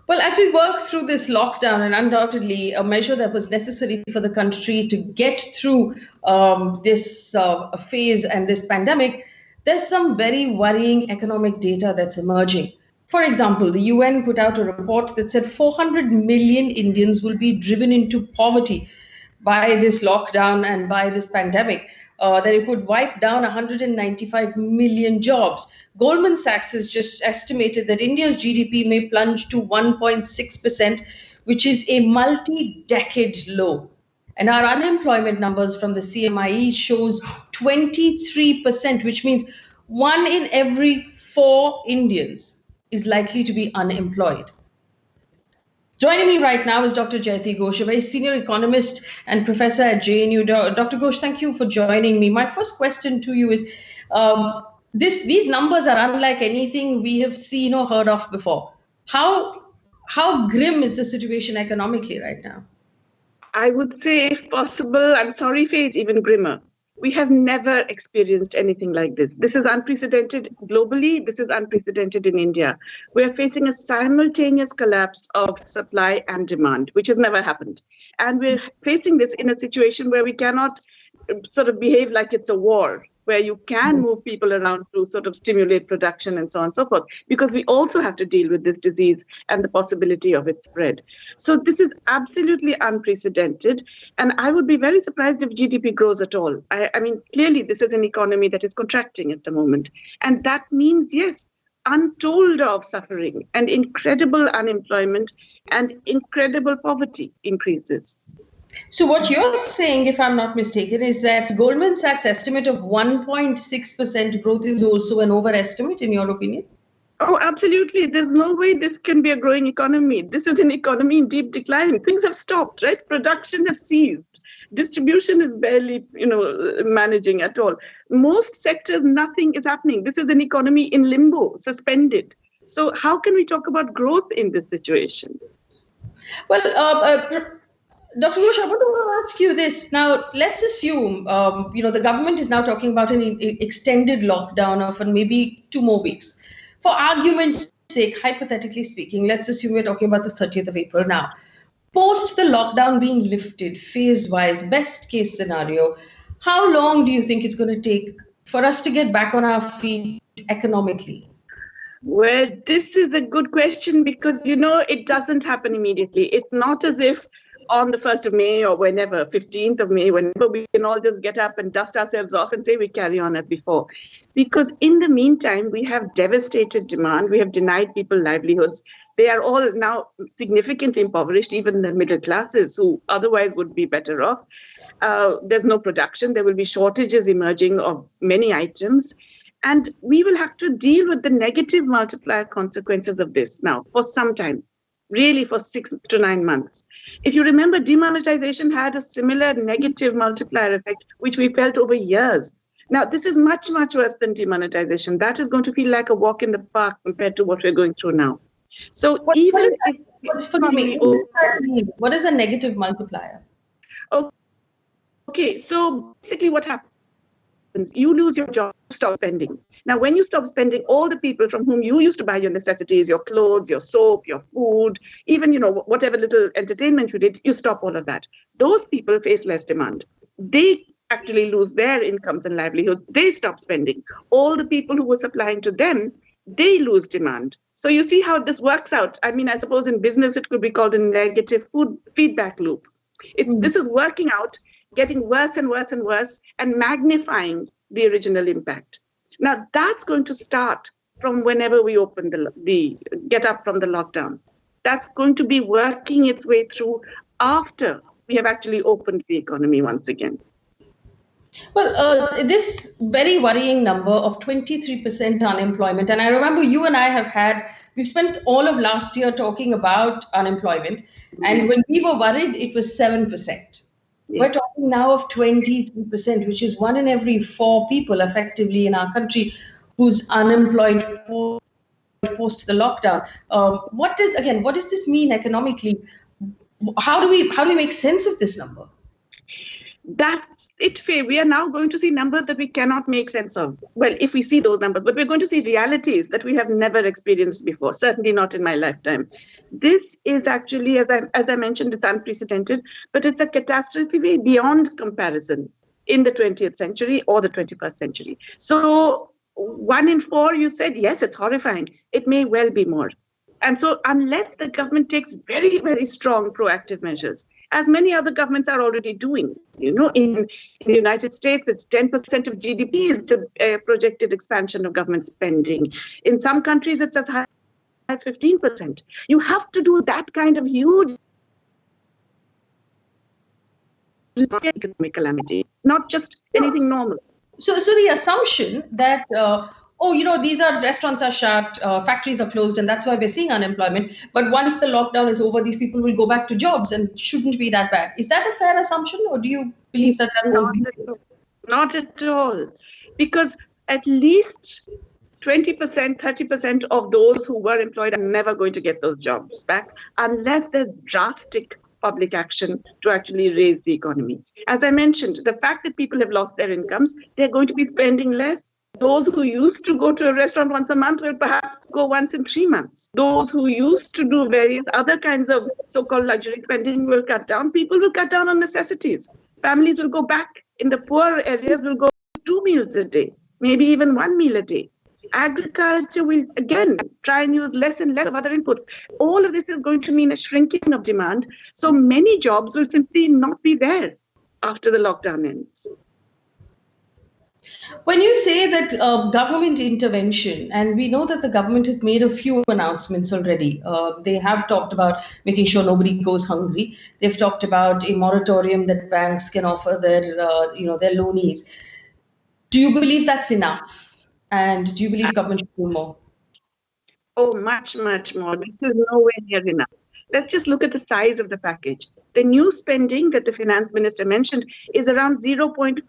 Well, as we work through this lockdown, and undoubtedly a measure that was necessary for the country to get through this phase and this pandemic, there's some very worrying economic data that's emerging. For example, the UN put out a report that said 400 million Indians will be driven into poverty by this lockdown and by this pandemic, that it would wipe down 195 million jobs. Goldman Sachs has just estimated that India's GDP may plunge to 1.6%, which is a multi-decade low. And our unemployment numbers from the CMIE shows 23%, which means 1 in every 4 Indians is likely to be unemployed. Joining me right now is Dr. Jayati Ghosh, a very senior economist and professor at JNU. Dr. Ghosh, thank you for joining me. My first question to you is, these numbers are unlike anything we have seen or heard of before. How grim is the situation economically right now? I would say, if possible, I'm sorry, Faye, it's even grimmer. We have never experienced anything like this. This is unprecedented globally. This is unprecedented in India. We are facing a simultaneous collapse of supply and demand, which has never happened. And we're facing this in a situation where we cannot sort of behave like it's a war, where you can move people around to sort of stimulate production and so on and so forth, because we also have to deal with this disease and the possibility of its spread. So this is absolutely unprecedented. And I would be very surprised if GDP grows at all. I mean, clearly, this is an economy that is contracting at the moment. And that means, yes, untold of suffering and incredible unemployment and incredible poverty increases. So what you're saying, if I'm not mistaken, is that Goldman Sachs' estimate of 1.6% growth is also an overestimate, in your opinion? Oh, absolutely. There's no way this can be a growing economy. This is an economy in deep decline. Things have stopped, right? Production has ceased. Distribution is barely, managing at all. Most sectors, nothing is happening. This is an economy in limbo, suspended. So how can we talk about growth in this situation? Well, Dr. Ghosh, I want to ask you this. Now, let's assume, the government is now talking about an extended lockdown of maybe 2 more weeks. For argument's sake, hypothetically speaking, let's assume we're talking about the 30th of April now. Post the lockdown being lifted, phase-wise, best case scenario, how long do you think it's going to take for us to get back on our feet economically? Well, this is a good question because, it doesn't happen immediately. It's not as if on the 1st of May or whenever, 15th of May, whenever we can all just get up and dust ourselves off and say we carry on as before. Because in the meantime, we have devastated demand. We have denied people livelihoods. They are all now significantly impoverished, even the middle classes who otherwise would be better off. There's no production. There will be shortages emerging of many items. And we will have to deal with the negative multiplier consequences of this now for some time. Really for 6 to 9 months. If you remember, demonetization had a similar negative multiplier effect, which we felt over years. Now, this is much, much worse than demonetization. That is going to feel like a walk in the park compared to what we're going through now. So what is a negative multiplier? Okay, so basically what happens, you lose your job, stop spending. Now, when you stop spending, all the people from whom you used to buy your necessities, your clothes, your soap, your food, even, whatever little entertainment you did, you stop all of that. Those people face less demand. They actually lose their incomes and livelihoods. They stop spending. All the people who were supplying to them, they lose demand. So you see how this works out. I mean, I suppose in business, it could be called a negative feedback loop. This is working out, getting worse and worse and worse, and magnifying the original impact. Now, that's going to start from whenever we open the get up from the lockdown. That's going to be working its way through after we have actually opened the economy once again. Well, this very worrying number of 23% unemployment, and I remember you and I we've spent all of last year talking about unemployment, and when we were worried, it was 7%. We're talking now of 23%, which is 1 in every 4 people effectively in our country who's unemployed post the lockdown. What does this mean economically? How do we make sense of this number? That's it, Faye. We are now going to see numbers that we cannot make sense of. Well, if we see those numbers, but we're going to see realities that we have never experienced before, certainly not in my lifetime. This is actually, as I mentioned, it's unprecedented, but it's a catastrophe way beyond comparison in the 20th century or the 21st century. So 1 in 4, you said, yes, it's horrifying. It may well be more. And so unless the government takes very, very strong proactive measures, as many other governments are already doing, in the United States, it's 10% of GDP is the projected expansion of government spending. In some countries, it's as high as 15%. You have to do that kind of huge economic calamity, not just anything normal. So the assumption that, these restaurants are shut, factories are closed, and that's why we're seeing unemployment. But once the lockdown is over, these people will go back to jobs and shouldn't be that bad. Is that a fair assumption, or do you believe that won't be? Not at all. Because at least 20%, 30% of those who were employed are never going to get those jobs back unless there's drastic public action to actually raise the economy. As I mentioned, the fact that people have lost their incomes, they're going to be spending less. Those who used to go to a restaurant once a month will perhaps go once in 3 months. Those who used to do various other kinds of so-called luxury spending will cut down. People will cut down on necessities. Families will go back in the poor areas, will go 2 meals a day, maybe even 1 meal a day. Agriculture will, again, try and use less and less of other input. All of this is going to mean a shrinking of demand. So many jobs will simply not be there after the lockdown ends. When you say that government intervention, and we know that the government has made a few announcements already. They have talked about making sure nobody goes hungry. They've talked about a moratorium that banks can offer their loanees. Do you believe that's enough? And do you believe government should do more? Oh, much, much more. This is nowhere near enough. Let's just look at the size of the package. The new spending that the finance minister mentioned is around 0.5%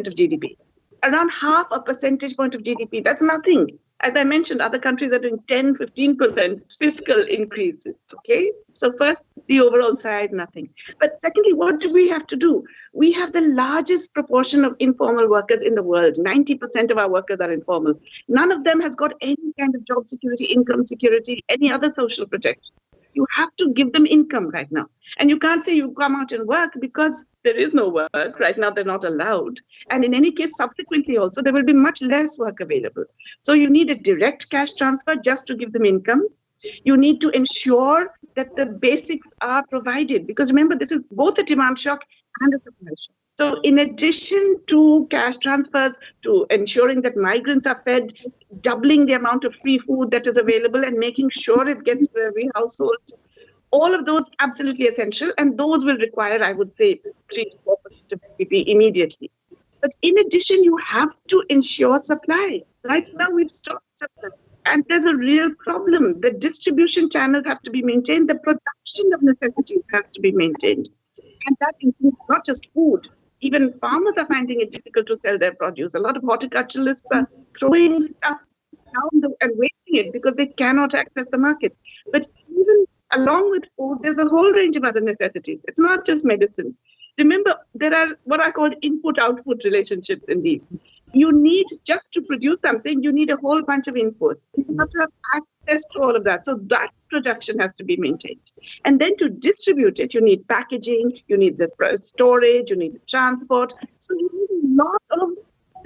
of GDP. Around half a percentage point of GDP. That's nothing. As I mentioned, other countries are doing 10, 15% fiscal increases. Okay. So first, the overall size, nothing. But secondly, what do we have to do? We have the largest proportion of informal workers in the world. 90% of our workers are informal. None of them has got any kind of job security, income security, any other social protection. You have to give them income right now. And you can't say you come out and work because there is no work. Right now, they're not allowed. And in any case, subsequently also, there will be much less work available. So you need a direct cash transfer just to give them income. You need to ensure that the basics are provided. Because remember, this is both a demand shock and a supply shock. So in addition to cash transfers, to ensuring that migrants are fed, doubling the amount of free food that is available and making sure it gets to every household, all of those absolutely essential. And those will require, I would say, 3 to 4% of GDP immediately. But in addition, you have to ensure supply. Right now, we've stopped supply. And there's a real problem. The distribution channels have to be maintained. The production of necessities has to be maintained. And that includes not just food. Even farmers are finding it difficult to sell their produce. A lot of horticulturalists are throwing stuff down and wasting it because they cannot access the market. But even along with food, there's a whole range of other necessities. It's not just medicine. Remember, there are what I call input-output relationships in these. You need, just to produce something, you need a whole bunch of inputs. You have to have access to all of that. So that production has to be maintained. And then to distribute it, you need packaging, you need the storage, you need the transport. So you need a lot of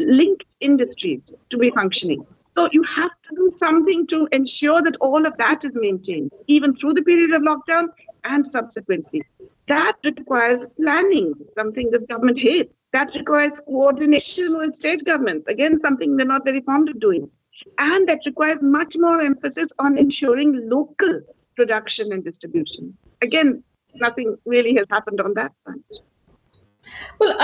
linked industries to be functioning. So you have to do something to ensure that all of that is maintained, even through the period of lockdown and subsequently. That requires planning, something the government hates. That requires coordination with state governments, again, something they're not very fond of doing. And that requires much more emphasis on ensuring local production and distribution. Again, nothing really has happened on that front. Well,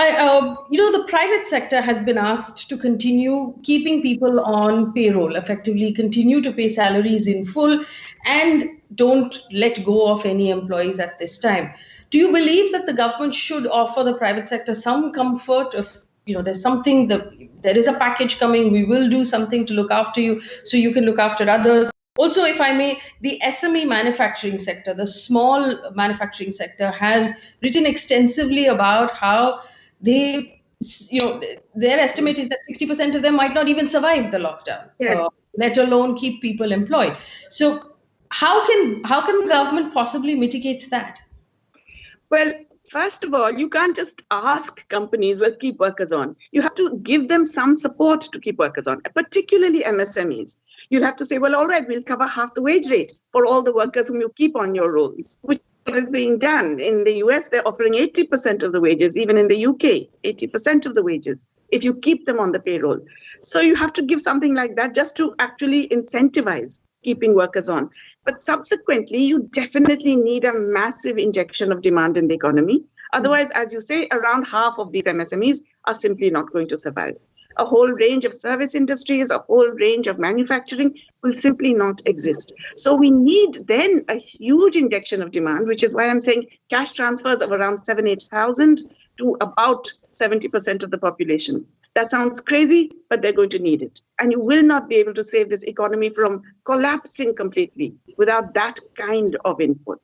the private sector has been asked to continue keeping people on payroll, effectively continue to pay salaries in full and don't let go of any employees at this time. Do you believe that the government should offer the private sector some comfort of, there's something, there is a package coming, we will do something to look after you so you can look after others? Also, if I may, the SME manufacturing sector, the small manufacturing sector has written extensively about how they, their estimate is that 60% of them might not even survive the lockdown, let alone keep people employed. So How can the government possibly mitigate that? Well, first of all, you can't just ask companies, well, keep workers on. You have to give them some support to keep workers on, particularly MSMEs. You'll have to say, well, all right, we'll cover half the wage rate for all the workers whom you keep on your rolls, which is being done. In the US, they're offering 80% of the wages, even in the UK, 80% of the wages, if you keep them on the payroll. So you have to give something like that just to actually incentivize keeping workers on. But subsequently, you definitely need a massive injection of demand in the economy. Otherwise, as you say, around half of these MSMEs are simply not going to survive. A whole range of service industries, a whole range of manufacturing will simply not exist. So we need then a huge injection of demand, which is why I'm saying cash transfers of around 8,000 to about 70% of the population. That sounds crazy, but they're going to need it. And you will not be able to save this economy from collapsing completely without that kind of input.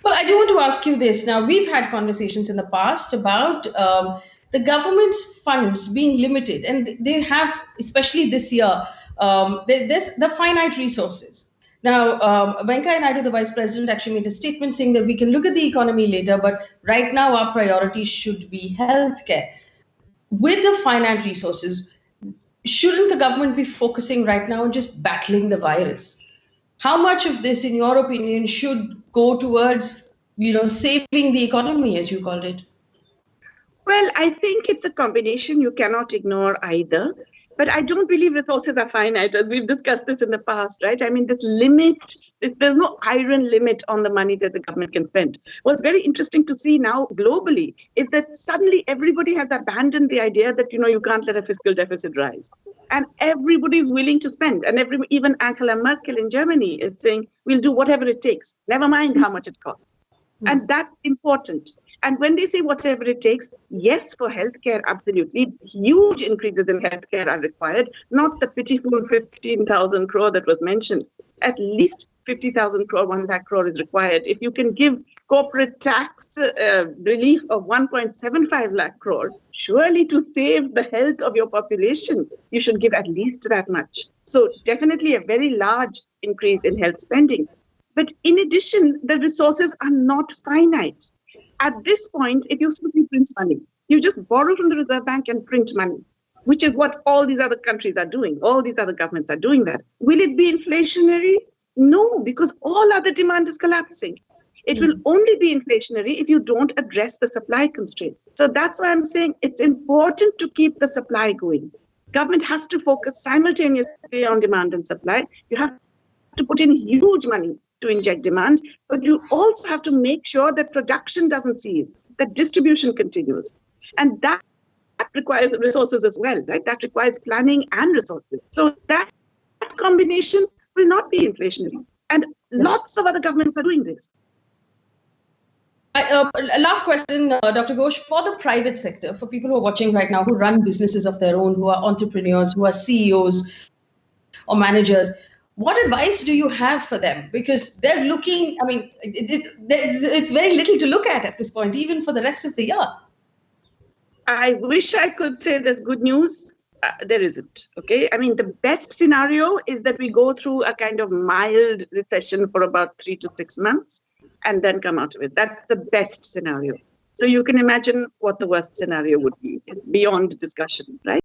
Well, I do want to ask you this. Now, we've had conversations in the past about the government's funds being limited, and they have, especially this year, the finite resources. Now, Venkaiah Naidu, the Vice President, actually made a statement saying that we can look at the economy later, but right now our priority should be healthcare. With the finite resources, shouldn't the government be focusing right now on just battling the virus? How much of this, in your opinion, should go towards, saving the economy, as you called it? Well, I think it's a combination. You cannot ignore either. But I don't believe resources are finite. We've discussed this in the past, right? I mean, this limit, there's no iron limit on the money that the government can spend. What's very interesting to see now globally is that suddenly everybody has abandoned the idea that, you can't let a fiscal deficit rise. And everybody's willing to spend. And even Angela Merkel in Germany is saying, we'll do whatever it takes, never mind how much it costs. And that's important. And when they say whatever it takes, yes, for healthcare, absolutely. Huge increases in healthcare are required, not the pitiful 15,000 crore that was mentioned. At least 50,000 crore, 1 lakh crore is required. If you can give corporate tax relief of 1.75 lakh crore, surely to save the health of your population, you should give at least that much. So definitely a very large increase in health spending. But in addition, the resources are not finite. At this point, if you simply print money, you just borrow from the Reserve Bank and print money, which is what all these other countries are doing. All these other governments are doing that. Will it be inflationary? No, because all other demand is collapsing. It will only be inflationary if you don't address the supply constraint. So that's why I'm saying it's important to keep the supply going. Government has to focus simultaneously on demand and supply. You have to put in huge money to inject demand, but you also have to make sure that production doesn't cease, that distribution continues. And that requires resources as well, right? That requires planning and resources. So that combination will not be inflationary. And lots of other governments are doing this. Last question, Dr. Ghosh, for the private sector, for people who are watching right now, who run businesses of their own, who are entrepreneurs, who are CEOs or managers, what advice do you have for them? Because they're looking, I mean, it's very little to look at this point, even for the rest of the year. I wish I could say there's good news. There isn't, okay? I mean, the best scenario is that we go through a kind of mild recession for about 3 to 6 months and then come out of it. That's the best scenario. So you can imagine what the worst scenario would be. It's beyond discussion, right?